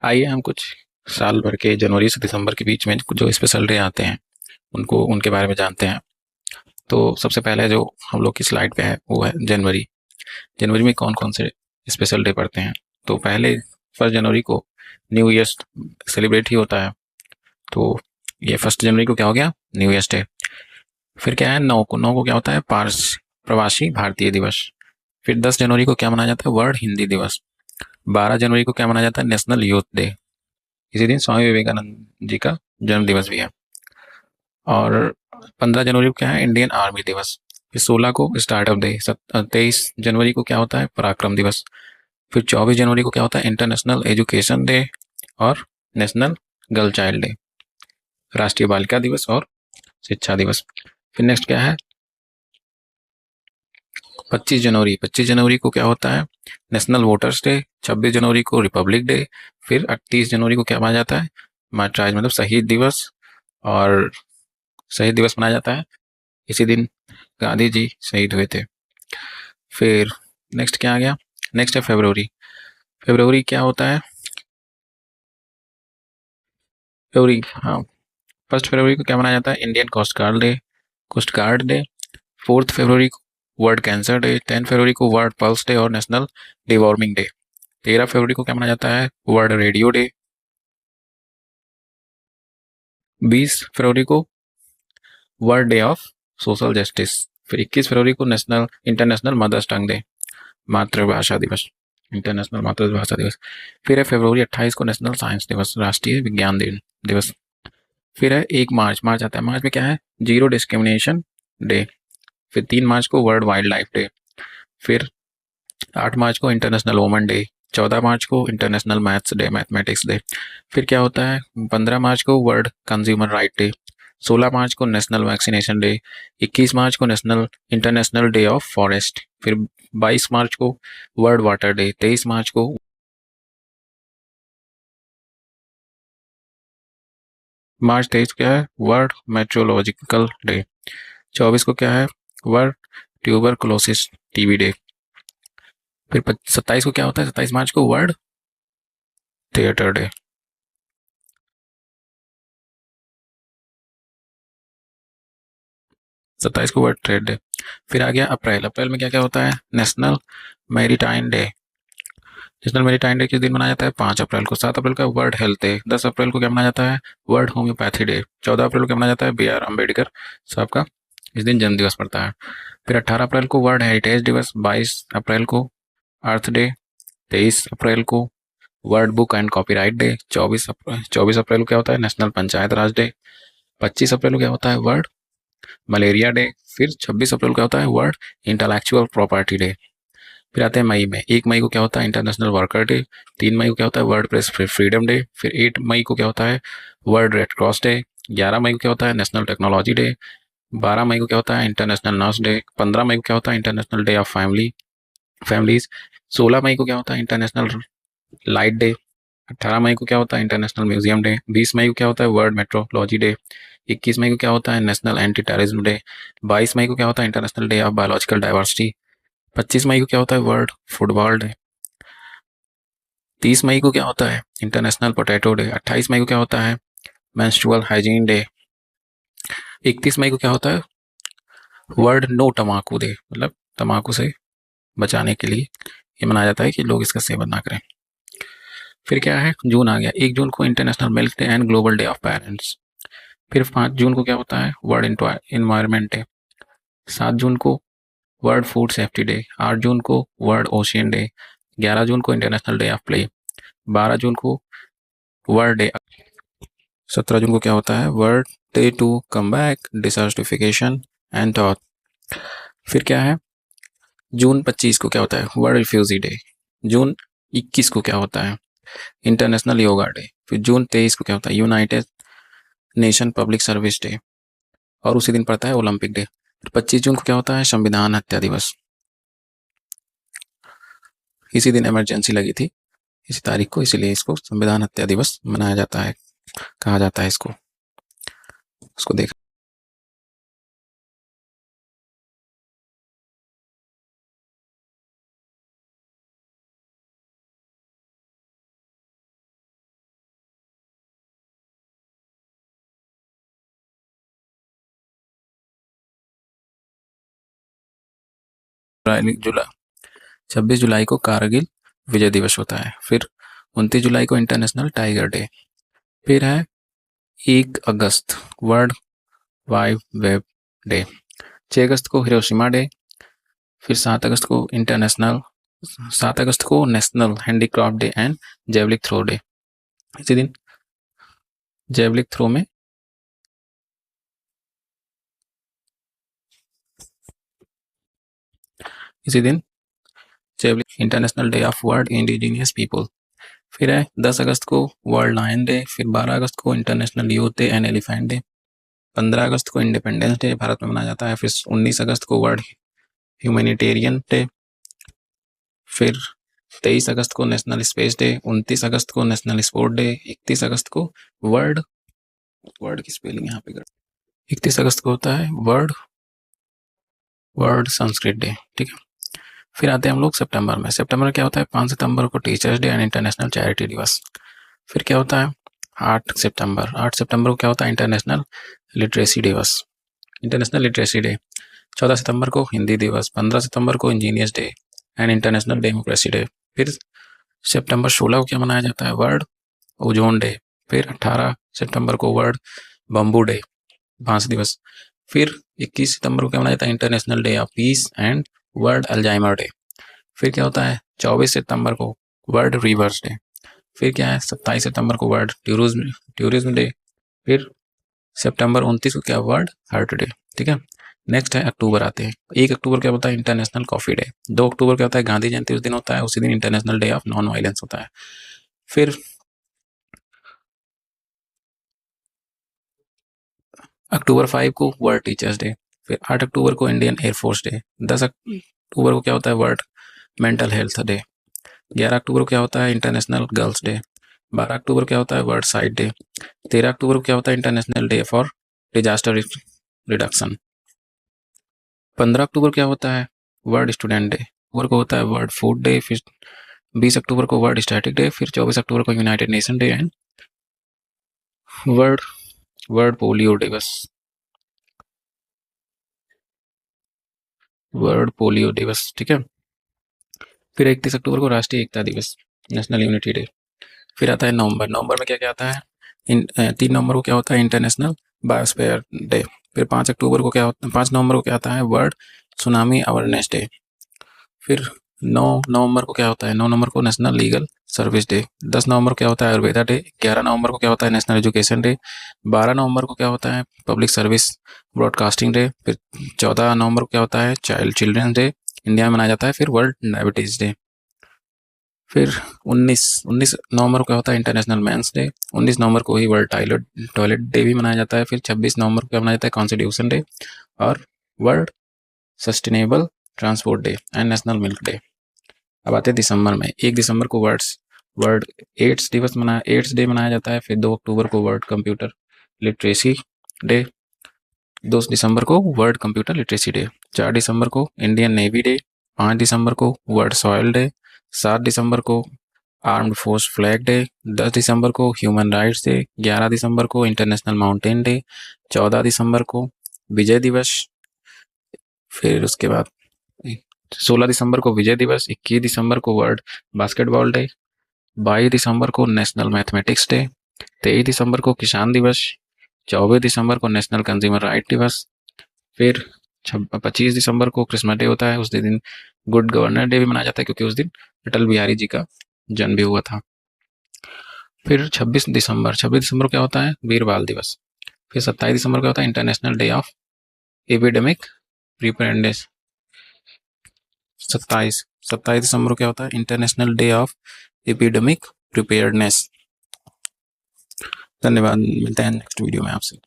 आइए हम कुछ साल भर के जनवरी से दिसंबर के बीच में जो स्पेशल डे आते हैं उनको उनके बारे में जानते हैं। तो सबसे पहले जो हम लोग की स्लाइड पे है वो है जनवरी। जनवरी में कौन कौन से स्पेशल डे पड़ते हैं। तो पहले 1 जनवरी को न्यू ईयर सेलिब्रेट ही होता है। तो ये 1 जनवरी को क्या हो गया, न्यू ईयर्स डे। फिर क्या है, 9 को क्या होता है, पार्स प्रवासी भारतीय दिवस। फिर 10 जनवरी को क्या मनाया जाता है, वर्ल्ड हिंदी दिवस। 12 जनवरी को क्या मनाया जाता है, नेशनल यूथ डे। इसी दिन स्वामी विवेकानंद जी का जन्म दिवस भी है। और 15 जनवरी को क्या है, इंडियन आर्मी दिवस। फिर 16 को स्टार्टअप डे। 23 जनवरी को क्या होता है, पराक्रम दिवस। फिर 24 जनवरी को क्या होता है, इंटरनेशनल एजुकेशन डे और नेशनल गर्ल चाइल्ड डे, राष्ट्रीय बालिका दिवस और शिक्षा दिवस। फिर नेक्स्ट क्या है, 25 जनवरी। 25 जनवरी को क्या होता है, नेशनल वोटर्स डे। 26 जनवरी को रिपब्लिक डे। फिर 38 जनवरी को क्या माना जाता है, मार्टराइज मतलब शहीद दिवस। और शहीद दिवस मनाया जाता है, इसी दिन गांधी जी शहीद हुए थे। फिर नेक्स्ट क्या आ गया, नेक्स्ट है फरवरी। फरवरी क्या होता है, फरवरी, हाँ, 1 फरवरी को क्या मनाया जाता है, Indian coast guard day, coast guard day. 4 फरवरी को वर्ल्ड कैंसर डे। 10 फरवरी को वर्ल्ड पल्स डे और नेशनल डिवॉर्मिंग डे। 13 फरवरी को क्या मनाया जाता है, वर्ल्ड रेडियो डे। 20 फरवरी को world day of social justice. फिर 21 फरवरी को नेशनल इंटरनेशनल मदर्स टंग डे, मातृभाषा दिवस, इंटरनेशनल मातृभाषा दिवस। फिर है फरवरी 28 को नेशनल साइंस दिवस, राष्ट्रीय विज्ञान दिन दिवस। फिर है 1 मार्च, मार्च आता है, मार्च में क्या है, जीरो डिस्क्रिमिनेशन डे। फिर 3 मार्च को वर्ल्ड वाइल्ड लाइफ डे। फिर 8 मार्च को इंटरनेशनल वुमेन डे। 14 मार्च को international maths day, mathematics day. फिर क्या होता है, 15 मार्च को वर्ल्ड कंज्यूमर राइट डे। 16 मार्च को नेशनल वैक्सीनेशन डे। 21 मार्च को national international day of forest. फिर 22 मार्च को वर्ल्ड वाटर डे। 23 मार्च को मार्च 23 क्या है, वर्ल्ड मेट्रोलॉजिकल डे। 24 को क्या है, वर्ल्ड ट्यूबरकुलोसिस टीबी डे। फिर 27 को क्या होता है, 27 मार्च को वर्ल्ड थिएटर डे। 27 को वर्ल्ड ट्रेड डे। फिर आ गया अप्रैल। अप्रैल में क्या क्या होता है, national maritime day. National maritime day किस दिन मनाया जाता है, 5 अप्रैल को। 7 अप्रैल का वर्ल्ड हेल्थ डे। 10 अप्रैल को क्या मनाया जाता है, वर्ल्ड होम्योपैथी डे। 14 अप्रैल को क्या मनाया जाता है, B.R. अम्बेडकर साहब का इस दिन जन्म दिवस पड़ता है। फिर 18 अप्रैल को वर्ल्ड हेरिटेज दिवस। 22 अप्रैल को अर्थ डे। 23 अप्रैल को world book and copyright day. 24 अप्रैल को क्या होता है, नेशनल पंचायत राज डे। 25 अप्रैल को क्या होता है, वर्ल्ड मलेरिया डे। फिर 26 अप्रैल को क्या होता है, वर्ल्ड इंटेलेक्चुअल प्रॉपर्टी डे। फिर आते हैं मई में। 1 मई को क्या होता है, इंटरनेशनल वर्कर डे। 3 मई को क्या होता है, वर्ल्ड प्रेस फ्रीडम डे। फिर 8 मई को क्या होता है, वर्ल्ड रेड क्रॉस डे। 11 मई को क्या होता है, नेशनल टेक्नोलॉजी डे। 12 मई को क्या होता है, इंटरनेशनल नर्स डे। 15 मई को क्या होता है, इंटरनेशनल डे ऑफ फैमिलीज। 16 मई को क्या होता है, इंटरनेशनल लाइट डे। 18 मई को क्या होता है, इंटरनेशनल म्यूजियम डे। 20 मई को क्या होता है, वर्ल्ड मेट्रोलॉजी डे। 21 मई को क्या होता है, नेशनल एंटी टेररिज्म डे। 22 मई को क्या होता है, international day of biological diversity. 25 मई को क्या होता है, वर्ल्ड फुटबॉल डे। 30 मई को क्या होता है, इंटरनेशनल पोटैटो डे। 28 मई को क्या होता है, मेंस्ट्रुअल हाइजीन डे। 31 मई को क्या होता है, वर्ल्ड नो तम्बाकू डे, मतलब तम्बाकू से बचाने के लिए ये मनाया जाता है कि लोग इसका सेवन ना करें। फिर क्या है, जून आ गया। 1 जून को international milk day and global day of parents. फिर 5 जून को क्या होता है, वर्ल्ड इन्वायरमेंट डे। 7 जून को वर्ल्ड फूड सेफ्टी डे। 8 जून को वर्ल्ड ओशियन डे। 11 जून को इंटरनेशनल डे ऑफ प्ले। 12 जून को वर्ल्ड डे। 17 जून को क्या होता है, world day to combat desertification and थॉट। फिर क्या है, जून 25 को क्या होता है, वर्ल्ड रिफ्यूजी डे। जून 21 को क्या होता है, इंटरनेशनल योगा डे। फिर जून 23 को क्या होता है, United nation public service day. और उसी दिन पड़ता है ओलंपिक डे। 25 जून को क्या होता है, संविधान हत्या दिवस। इसी दिन इमरजेंसी लगी थी, इसी तारीख को, इसीलिए इसको संविधान हत्या दिवस मनाया जाता है, कहा जाता है इसको। उसको देख जुलाई 26 जुलाई को कारगिल विजय दिवस होता है। फिर 29 जुलाई को इंटरनेशनल टाइगर डे। फिर है 1 अगस्त वर्ल्ड वाइड वेब डे। 6 अगस्त को हिरोशिमा डे। फिर 7 अगस्त को national handicraft day and javelin throw day. इसी दिन जेवलिक थ्रो में javelin international day of world indigenous people. फिर है 10 अगस्त को वर्ल्ड लायन डे। फिर 12 अगस्त को international youth day and elephant day. 15 अगस्त को इंडिपेंडेंस डे भारत में मनाया जाता है। फिर 19 अगस्त को वर्ल्ड ह्यूमैनिटेरियन डे। फिर 23 अगस्त को नेशनल स्पेस डे। 29 अगस्त को नेशनल स्पोर्ट डे। 31 अगस्त को वर्ल्ड की स्पेलिंग यहाँ पे 31 अगस्त को होता है वर्ल्ड संस्कृत डे। ठीक है। फिर आते हैं हम लोग सितंबर में। सितंबर में क्या होता है? 5 सितंबर को teachers day and international charity दिवस। फिर क्या होता है? 8 सितंबर को क्या होता है? इंटरनेशनल लिटरेसी दिवस, इंटरनेशनल लिटरेसी डे। 14 सितंबर को हिंदी दिवस। 15 सितंबर को engineers day and international democracy day. फिर सितंबर 16 को क्या मनाया जाता है? World ozone day. फिर 18 सितंबर को वर्ल्ड बम्बू डे, बांस दिवस। फिर 21 सितंबर को क्या मनाया जाता है? International day of peace and world Alzheimer day. फिर क्या होता है? 24 सितंबर को वर्ल्ड रिवर्स डे। फिर क्या है? 27 सितंबर को वर्ल्ड टूरिज्म डे। फिर सितंबर 29 को क्या? World heart day. ठीक है। नेक्स्ट है अक्टूबर आते हैं। 1 अक्टूबर क्या होता है? International coffee day. 2 अक्टूबर क्या होता है? गांधी जयंती उस दिन होता है। उसी दिन international day of non violence होता है। फिर अक्टूबर 5 को वर्ल्ड टीचर्स डे। फिर 8 अक्टूबर को इंडियन एयरफोर्स डे। 10 अक्टूबर को क्या होता है? World mental health day. 11 अक्टूबर को क्या होता है? International girls day. 12 अक्टूबर क्या होता है? World site day. 13 अक्टूबर को क्या होता है? International day for disaster reduction. 15 अक्टूबर क्या होता है? World student day. अक्टूबर को होता है वर्ल्ड फूड डे। फिर 20 अक्टूबर को वर्ल्ड स्टैटिक डे। फिर 24 अक्टूबर को United nation day and world polio दिवस। वर्ल्ड पोलियो दिवस। ठीक है। फिर 31 अक्टूबर को राष्ट्रीय एकता दिवस, नेशनल यूनिटी डे। फिर आता है नवंबर। नवंबर में क्या क्या आता है? 3 नवंबर को क्या होता है? International biosphere day. फिर 5 अक्टूबर को क्या होता है? 5 नवंबर को क्या आता है? World tsunami awareness day. फिर 9 नवंबर को क्या होता है? 9 नवंबर को नेशनल लीगल सर्विस डे। 10 नवंबर को क्या होता है? आयुर्वेदा डे। 11 नवंबर को क्या होता है? National education day. 12 नवंबर को क्या होता है? Public service broadcasting day. फिर 14 नवंबर को क्या होता है? चिल्ड्रंस डे, इंडिया में मनाया जाता है। फिर वर्ल्ड डायबिटीज डे। फिर 19 नवंबर को क्या होता है? International men's day. 19 नवंबर को ही वर्ल्ड टॉयलेट डे भी मनाया जाता है। फिर 26 नवंबर को क्या मनाया जाता है? कॉन्स्टिट्यूशन डे और world sustainable transport day and national milk day. अब आते हैं दिसंबर में। 1 दिसंबर को वर्ल्ड एड्स डे मनाया जाता है। फिर 2 अक्टूबर को वर्ल्ड कंप्यूटर लिटरेसी डे। 2 दिसंबर को वर्ल्ड कंप्यूटर लिटरेसी डे। 4 दिसंबर को इंडियन नेवी डे। 5 दिसंबर को वर्ल्ड सॉयल डे। 7 दिसंबर को आर्म्ड फोर्स फ्लैग डे। 10 दिसंबर को ह्यूमन राइट्स डे। 11 दिसंबर को इंटरनेशनल माउंटेन डे। 14 दिसंबर को विजय दिवस। फिर उसके बाद 16 दिसंबर को विजय दिवस। 21 दिसंबर को वर्ल्ड बास्केटबॉल डे। 22 दिसंबर को नेशनल मैथमेटिक्स डे। 23 दिसंबर को किसान दिवस। 24 दिसंबर को नेशनल कंज्यूमर राइट दिवस। फिर 25 दिसंबर को क्रिसमस डे होता है। उस दिन गुड गवर्नर डे भी मनाया जाता है क्योंकि उस दिन अटल बिहारी जी का जन्म भी हुआ था। फिर 26 दिसंबर क्या होता है? वीर बाल दिवस। फिर 27 दिसंबर क्या होता है? International day of epidemic preparedness. 27 दिसंबर क्या होता है? International day of epidemic preparedness. धन्यवाद, मिलते हैं नेक्स्ट वीडियो में आपसे।